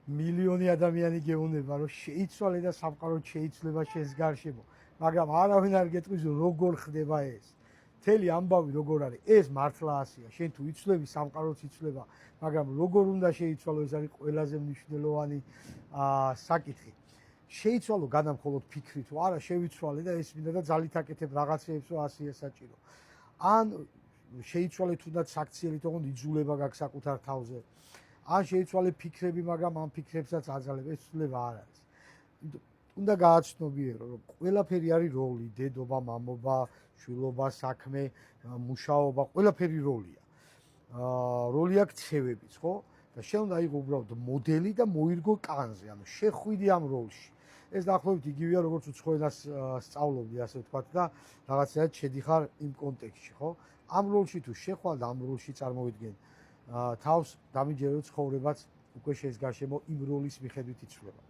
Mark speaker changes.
Speaker 1: მილიონი ადამიანი გეუბნება, რომ შეიცვალე და სამყარო შეიცვლება შენს გარშემო, მაგრამ არავინ არ გეტყვის, როგორ ხდება ეს. მთელი ამბავი როგორ არის, ეს მართლა ასეა. შენ თუ იცვლები, სამყაროც იცვლება, მაგრამ როგორ უნდა შეიცვალო, ეს არის ყველაზე მნიშვნელოვანი საკითხი. შეიცვალო განამხოლოდ ფიქრი თუ არა, შევიცვალე და ეს მინდა და ძალით აკეთებ რაღაცეებს, რომ ასეა საჭირო. ან შეიცვალე თუნდაც საქციელი, თქო იძულება გაქვს საკუთარ თავზე. ან შეიცვალე ფიქრები, მაგრამ ამ ფიქრებსაც აძალებ, ეს ცვლილება არ არის. უნდა გააცნობიერო, რომ ყველაფერი არის როლი, დედობა, მამობა, შვილობა, საქმე, მუშაობა, ყველაფერი როლია. როლი აქვს ცევებიც, ხო? და შენ უნდა იყო უბრალოდ მოდელი და მოირგო კანზე, ანუ შეხვიდი ამ როლში. ეს დაახლოებით იგივეა, როგორც უცხო ენას სწავლობდი, ასე ვთქვათ და რაღაცნაირად შედიხარ იმ კონტექსტში, ხო? ამ როლში თუ შეხვალ და ამ როლში წარმოვიდგენ თავს, დამიჯერე ცხოვრებაც უკვე შენს გარშემო იმ როლის მიხედვით იცვლება.